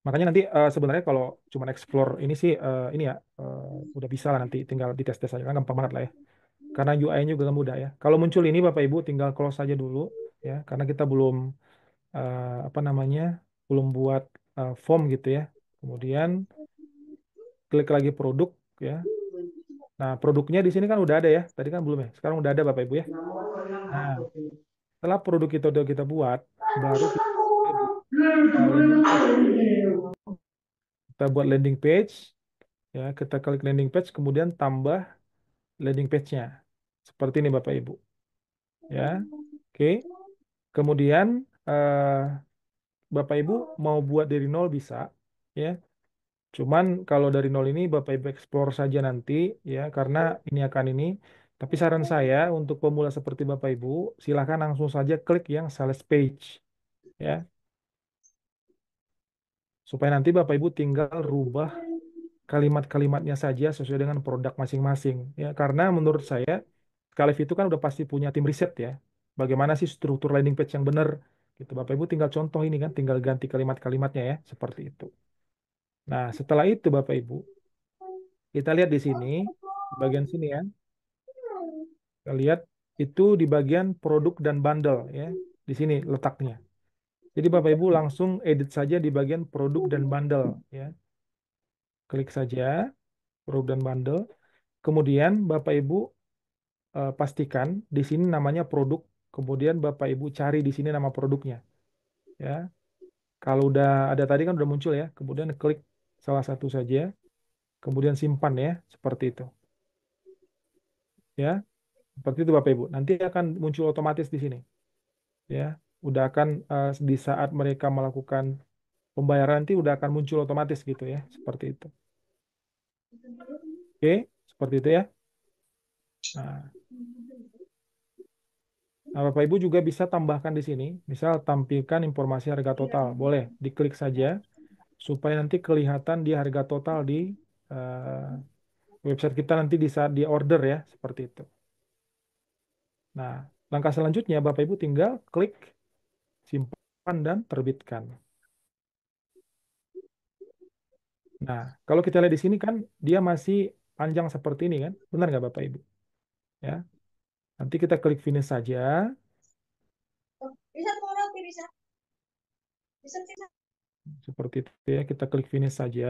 Makanya nanti sebenarnya kalau cuma explore ini sih ini ya udah bisa lah nanti tinggal dites-tes aja kan gampang banget lah ya. Karena UI-nya juga mudah ya. Kalau muncul ini Bapak Ibu tinggal close saja dulu ya karena kita belum apa namanya belum buat form gitu ya. Kemudian klik lagi produk ya. Nah, produknya di sini kan udah ada ya. Tadi kan belum ya. Sekarang udah ada Bapak Ibu ya. Nah, setelah produk kita udah kita buat, baru kita buat landing page. Kita buat landing page ya, kita klik landing page kemudian tambah landing page-nya. Seperti ini Bapak Ibu. ya. Oke. Kemudian Bapak Ibu mau buat dari nol bisa, ya. Cuman kalau dari nol ini Bapak Ibu explore saja nanti, ya, karena ini akan ini. Tapi saran saya untuk pemula seperti Bapak Ibu, silakan langsung saja klik yang sales page, ya, supaya nanti Bapak Ibu tinggal rubah kalimat-kalimatnya saja sesuai dengan produk masing-masing, ya. Karena menurut saya, Skalif itu kan udah pasti punya tim riset, ya. Bagaimana sih struktur landing page yang benar, gitu. Bapak Ibu tinggal contoh ini kan, tinggal ganti kalimat-kalimatnya, ya, seperti itu. Nah, setelah itu Bapak Ibu, kita lihat di sini, di bagian sini ya, kita lihat itu di bagian produk dan bundle, ya. Di sini letaknya. Jadi Bapak Ibu langsung edit saja di bagian produk dan bundle, ya. Klik saja produk dan bundle. Kemudian Bapak Ibu pastikan di sini namanya produk. Kemudian Bapak Ibu cari di sini nama produknya, ya. Kalau udah ada tadi kan udah muncul ya. Kemudian klik salah satu saja. Kemudian simpan ya, seperti itu. Ya, seperti itu Bapak Ibu. Nanti akan muncul otomatis di sini, ya. Udah akan di saat mereka melakukan pembayaran nanti udah akan muncul otomatis gitu ya, seperti itu. Oke, seperti itu ya. Nah, nah, Bapak Ibu juga bisa tambahkan di sini, misal tampilkan informasi harga total. Boleh, diklik saja supaya nanti kelihatan di harga total di website kita nanti di saat dia order ya, seperti itu. Nah, langkah selanjutnya Bapak Ibu tinggal klik simpan dan terbitkan. Nah, kalau kita lihat di sini kan dia masih panjang seperti ini kan, benar nggak Bapak Ibu? Ya, nanti kita klik finish saja, seperti itu ya. Kita klik finish saja,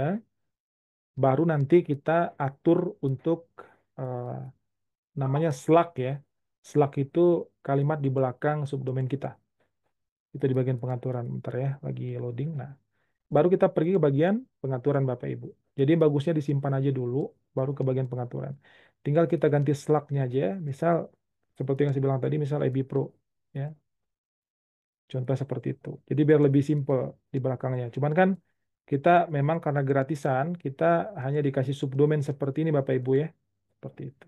baru nanti kita atur untuk eh, namanya slug ya. Slug itu kalimat di belakang subdomain kita. Itu di bagian pengaturan. Bentar ya, lagi loading. Nah, baru kita pergi ke bagian pengaturan Bapak Ibu. Jadi bagusnya disimpan aja dulu, baru ke bagian pengaturan. Tinggal kita ganti slugnya aja. Misal seperti yang saya bilang tadi, misal IB Pro, ya. Contoh seperti itu. Jadi biar lebih simple di belakangnya. Cuman kan kita memang karena gratisan, kita hanya dikasih subdomain seperti ini Bapak Ibu ya. Seperti itu.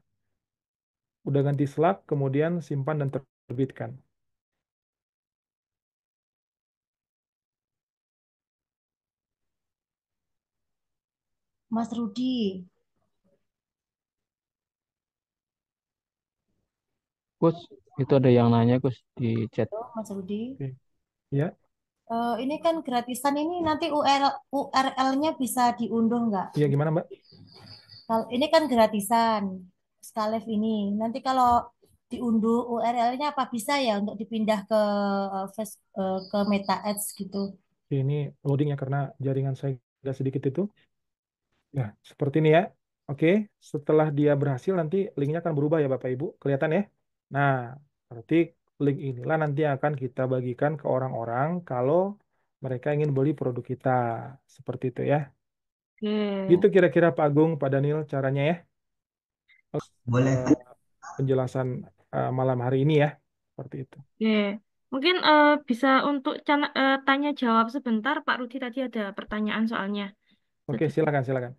Udah ganti slug, kemudian simpan dan terbitkan. Mas Rudi. Gus, itu ada yang nanya Gus di chat. Halo, Mas Rudi. Oke. Ya, Ini kan gratisan ini nanti URL-nya bisa diunduh nggak? iya gimana Mbak? Kalau ini kan gratisan, Skalef ini. Nanti kalau diunduh URL-nya apa bisa ya untuk dipindah ke ke Meta Ads gitu? Ini loading ya karena jaringan saya agak sedikit itu. Nah, seperti ini ya. Oke, setelah dia berhasil nanti linknya akan berubah ya Bapak Ibu. Kelihatan ya? Nah, berarti link inilah nanti akan kita bagikan ke orang-orang kalau mereka ingin beli produk kita. Seperti itu ya. Gitu Oke, kira-kira Pak Agung, Pak Daniel caranya ya. Boleh. Eh, penjelasan malam hari ini ya. Seperti itu. oke. Mungkin bisa untuk tanya jawab sebentar, Pak Rudi tadi ada pertanyaan soalnya. Oke, Jadi, silakan silakan.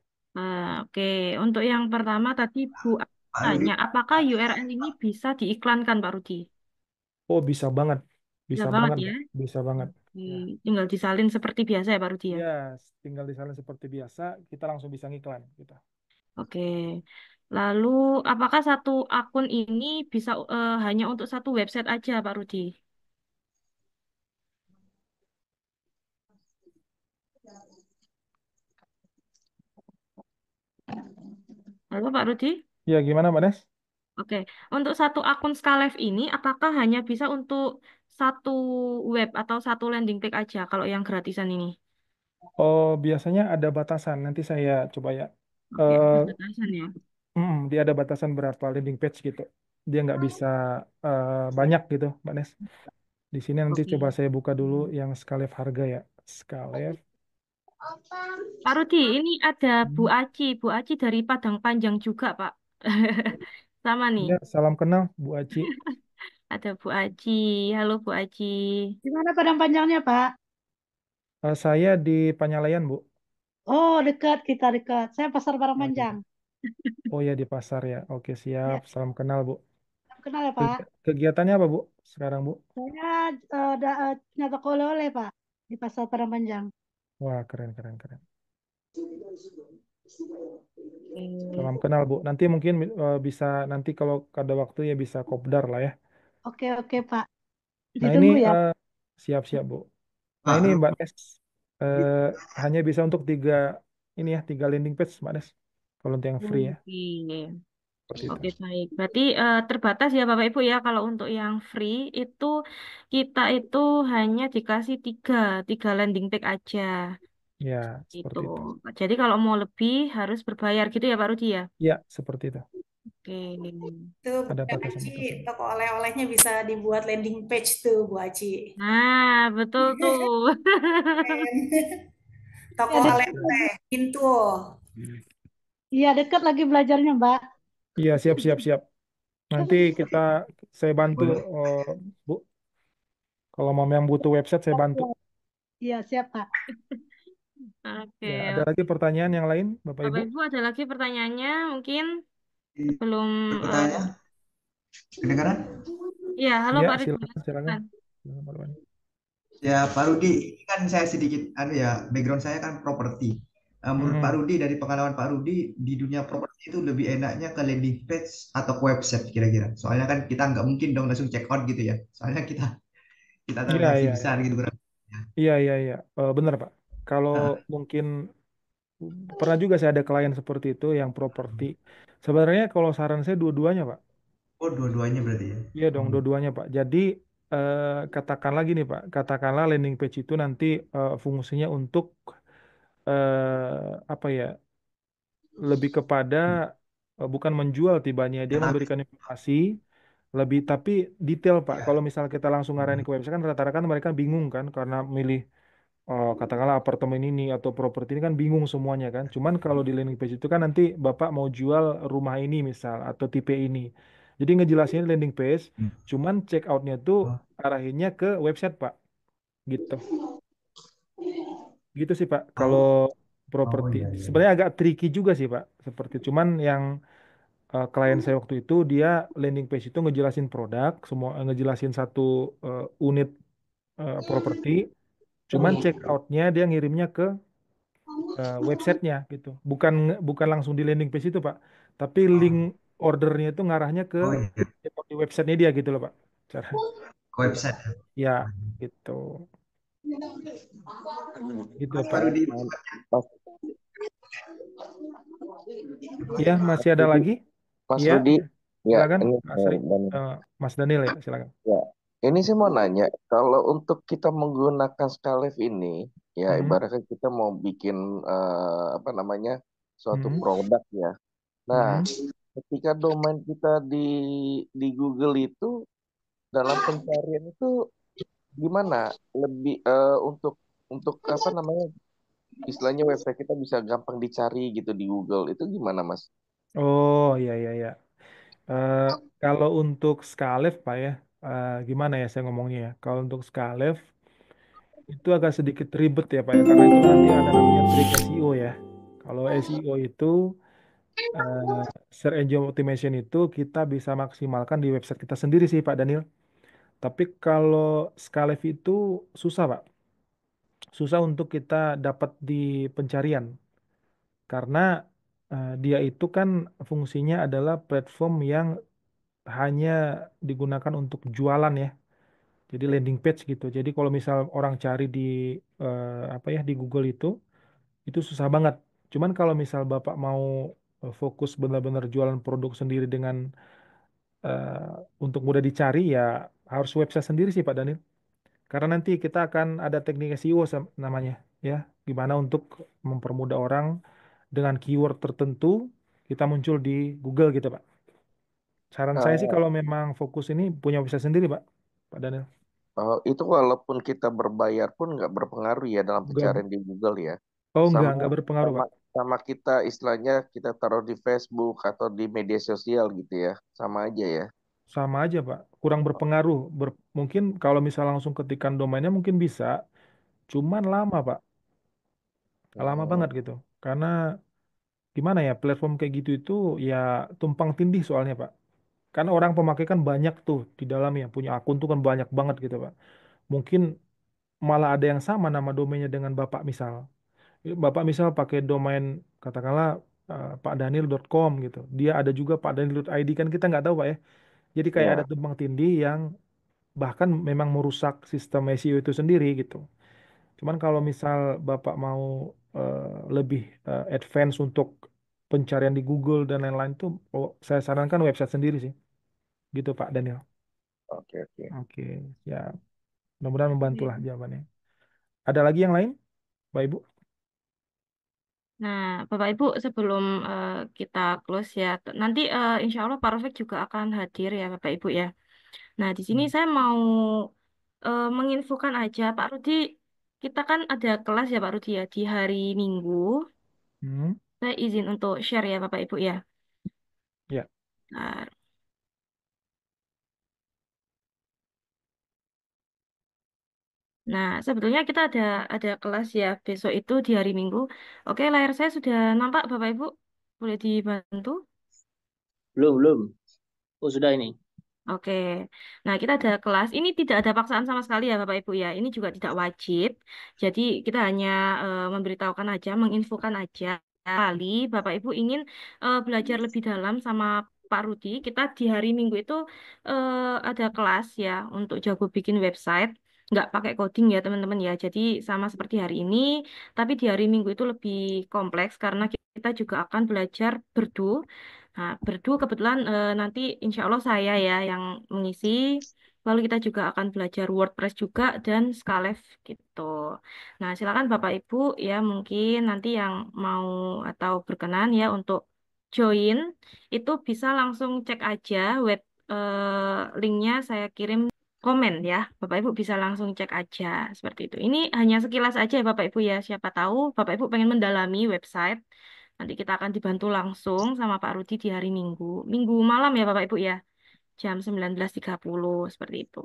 oke. Untuk yang pertama tadi Bu Pak Rudi. tanya, apakah URL ini bisa diiklankan, Pak Rudi? Oh, bisa banget. Bisa Bisa banget banget, ya. Mbak. Bisa banget. Oke, Ya. tinggal disalin seperti biasa ya, Pak Rudi ya. Ya, tinggal di sana seperti biasa, kita langsung bisa ngiklan gitu. Oke. Lalu, apakah satu akun ini bisa hanya untuk satu website aja, Pak Rudi? Halo, Pak Rudi? Ya, gimana, Mbak Nes? Oke, untuk satu akun Skalef ini, apakah hanya bisa untuk satu web atau satu landing page aja kalau yang gratisan ini? Oh, biasanya ada batasan. Nanti saya coba ya. Oke, Eh, ada batasan ya. dia ada batasan berapa landing page gitu. Dia nggak bisa banyak gitu, Mbak Nes. Di sini nanti Oke. coba saya buka dulu yang Skalef harga ya. Skalef. Pak Rudi, ini ada Bu Hmm. Aci. Bu Aci dari Padang Panjang juga, Pak. Sama nih. Ya, salam kenal Bu Aci. Ada Bu Aji. Halo Bu Aji. Di mana Padang Panjangnya, Pak? Saya di Panyalayan, Bu. Oh, dekat, kita dekat. Saya Pasar Padang Oh Panjang. iya. Oh ya, di pasar ya. Oke, siap. Ya, Salam kenal, Bu. kenal ya, Pak. Kegiatannya apa, Bu? Sekarang, Bu? Saya punya toko oleh-oleh, Pak, di Pasar Padang Panjang. Wah, keren, keren, keren. Oke. Salam kenal, Bu. Nanti mungkin bisa, nanti kalau ada waktu ya bisa kopdar lah ya. Oke, oke, Pak. Nah, ini Ditunggu ya. siap-siap, Bu. Nah, Pak, ini Mbak Nes, hanya bisa untuk ini ya, 3 landing page, Mbak Nes. Kalau untuk yang free ya, Oke. seperti itu. Oke, baik. Berarti terbatas ya Bapak Ibu ya. Kalau untuk yang free itu kita itu hanya dikasih tiga landing page aja. Ya, Gitu. seperti itu. Jadi kalau mau lebih harus berbayar gitu ya Pak Rudi ya. Ya, seperti itu. Oke. Tuh, Ada Bu Aci, batasan-batasan. toko oleh-olehnya bisa dibuat landing page tuh, Bu Aci. Nah, betul tuh. Keren. Toko Ya, dekat. oleh-oleh, pintu. Iya, dekat lagi belajarnya, Mbak. Iya, siap, siap, siap. Nanti saya bantu, Bu. Kalau mau yang butuh website, saya bantu. Iya, siap, Pak. Oke. Ya, ada lagi pertanyaan yang lain, Bapak Bapak Ibu? Ibu ada lagi pertanyaannya mungkin sebelum bertanya? Kedengaran? ya, halo Ya, Pak Rudi. silakan, silakan. Silakan, Pak Rudi. Ya, Pak Rudi, ini kan saya sedikit, background saya kan properti. Menurut Pak Rudi, dari pengalaman Pak Rudi, di dunia properti itu lebih enaknya ke landing page atau ke website kira-kira. Soalnya kan kita nggak mungkin dong langsung check out gitu ya. Soalnya kita Iya, transaksi iya, besar gitu kan. iya, iya, iya. Benar, Pak. Kalau Nah, mungkin pernah juga saya ada klien seperti itu yang properti. Sebenarnya kalau saran saya dua-duanya, Pak. oh, dua-duanya berarti ya. Iya dong, dua-duanya, Pak. Jadi katakanlah gini, Pak. Katakanlah landing page itu nanti fungsinya untuk apa ya? Lebih kepada bukan menjual tibanya, dia Cetak. memberikan informasi lebih tapi detail, Pak. Ya. Kalau misal kita langsung ngarahin ke website kan rata-rata kan mereka bingung kan karena milih katakanlah apartemen ini atau properti ini kan bingung semuanya kan. Cuman kalau di landing page itu kan nanti Bapak mau jual rumah ini misal atau tipe ini. Jadi ngejelasin landing page, Hmm. cuman check outnya tuh Oh, arahinnya ke website, Pak. Gitu. Gitu sih, Pak. Kalau oh, oh, properti iya, iya. sebenarnya agak tricky juga sih, Pak. Seperti cuman yang klien saya waktu itu dia landing page itu ngejelasin produk, semua ngejelasin satu unit properti, cuman check outnya dia ngirimnya ke websitenya gitu. Bukan bukan langsung di landing page itu, Pak. Tapi link Oh, ordernya itu ngarahnya ke oh, iya. di websitenya dia gitu loh, Pak. Cara Ke website. ya gitu. Gitu, Pak Pak. Rudi, Mas, Ya, masih ada Rudi, lagi? Mas Iya, Rudi, ya. ya Silakan, ini Mas Ri. dan Mas Daniel ya, silakan. ya ini saya mau nanya, kalau untuk kita menggunakan Skylive ini, ya Hmm, ibaratnya kita mau bikin apa namanya suatu hmm, produk ya. Nah, hmm. ketika domain kita di Google itu dalam pencarian itu gimana? Lebih untuk apa namanya istilahnya website kita bisa gampang dicari gitu di Google itu gimana, Mas? Oh, iya, iya, iya. Eh, kalau untuk Skalev, Pak ya, gimana ya saya ngomongnya ya? Kalau untuk Skalev itu agak sedikit ribet ya, Pak ya, karena itu kan nanti ada namanya trik SEO ya. Kalau SEO itu eh, Search Engine Optimization itu kita bisa maksimalkan di website kita sendiri sih, Pak Daniel. Tapi kalau Skalev itu susah, Pak. Susah untuk kita dapat di pencarian karena dia itu kan fungsinya adalah platform yang hanya digunakan untuk jualan ya. Jadi landing page gitu. Jadi kalau misal orang cari di apa ya di Google itu susah banget. Cuman kalau misal Bapak mau fokus benar-benar jualan produk sendiri dengan untuk mudah dicari ya harus website sendiri sih Pak Daniel. Karena nanti kita akan ada teknik SEO namanya ya. Gimana untuk mempermudah orang dengan keyword tertentu kita muncul di Google gitu Pak. Saran saya sih Nah, kalau memang fokus ini punya website sendiri Pak, Pak Daniel. itu walaupun kita berbayar pun nggak berpengaruh ya dalam Enggak, pencarian di Google ya. oh Sama enggak berpengaruh sama Pak. sama kita istilahnya kita taruh di Facebook atau di media sosial gitu ya. Sama aja ya. sama aja Pak, kurang berpengaruh. Mungkin kalau misal langsung ketikan domainnya mungkin bisa, cuman lama Pak, lama banget Hmm, gitu. Karena gimana ya, platform kayak gitu itu ya tumpang tindih soalnya Pak. Karena orang pemakai kan banyak tuh di dalamnya, punya akun tuh kan banyak banget gitu Pak. Mungkin malah ada yang sama nama domainnya dengan Bapak misal. Bapak misal pakai domain katakanlah pakdaniel.com gitu. Dia ada juga pakdaniel.id kan kita nggak tahu Pak ya. Jadi kayak ada ya, tumpang tindih yang bahkan memang merusak sistem SEO itu sendiri gitu. Cuman kalau misal Bapak mau lebih advance untuk pencarian di Google dan lain-lain tuh, oh, saya sarankan website sendiri sih. Gitu Pak Daniel. oke oke. Oke, ya mudah-mudahan membantulah jawabannya. Ada lagi yang lain, Pak Ibu? Nah, Bapak Ibu, sebelum kita close ya, nanti insya Allah Pak Rofik juga akan hadir ya, Bapak Ibu ya. Nah, di sini Hmm. saya mau menginfokan aja, Pak Rudi, kita kan ada kelas ya, Pak Rudi ya, di hari Minggu. Hmm. Saya izin untuk share ya, Bapak Ibu ya. Ya. Nah, nah, sebetulnya kita ada kelas ya besok itu di hari Minggu. Oke, layar saya sudah nampak, Bapak Ibu. Boleh dibantu? Belum, belum. Oh, sudah ini. Oke, nah kita ada kelas. Ini tidak ada paksaan sama sekali ya Bapak Ibu ya. Ini juga tidak wajib. Jadi kita hanya memberitahukan aja, menginfokan aja. Kali Bapak Ibu ingin belajar lebih dalam sama Pak Rudi, kita di hari Minggu itu ada kelas ya untuk jago bikin website. Nggak pakai coding ya teman-teman ya. Jadi sama seperti hari ini, tapi di hari Minggu itu lebih kompleks karena kita juga akan belajar berdu. Nah, berdua kebetulan nanti insya Allah saya ya yang mengisi. Lalu kita juga akan belajar WordPress juga dan Skalev gitu. Nah, silakan Bapak Ibu ya mungkin nanti yang mau atau berkenan ya untuk join itu bisa langsung cek aja web linknya saya kirim komen ya. Bapak Ibu bisa langsung cek aja seperti itu. Ini hanya sekilas aja ya Bapak Ibu ya. Siapa tahu Bapak Ibu pengen mendalami website. Nanti kita akan dibantu langsung sama Pak Rudi di hari Minggu. Minggu malam ya Bapak Ibu ya. Jam 19.30 seperti itu.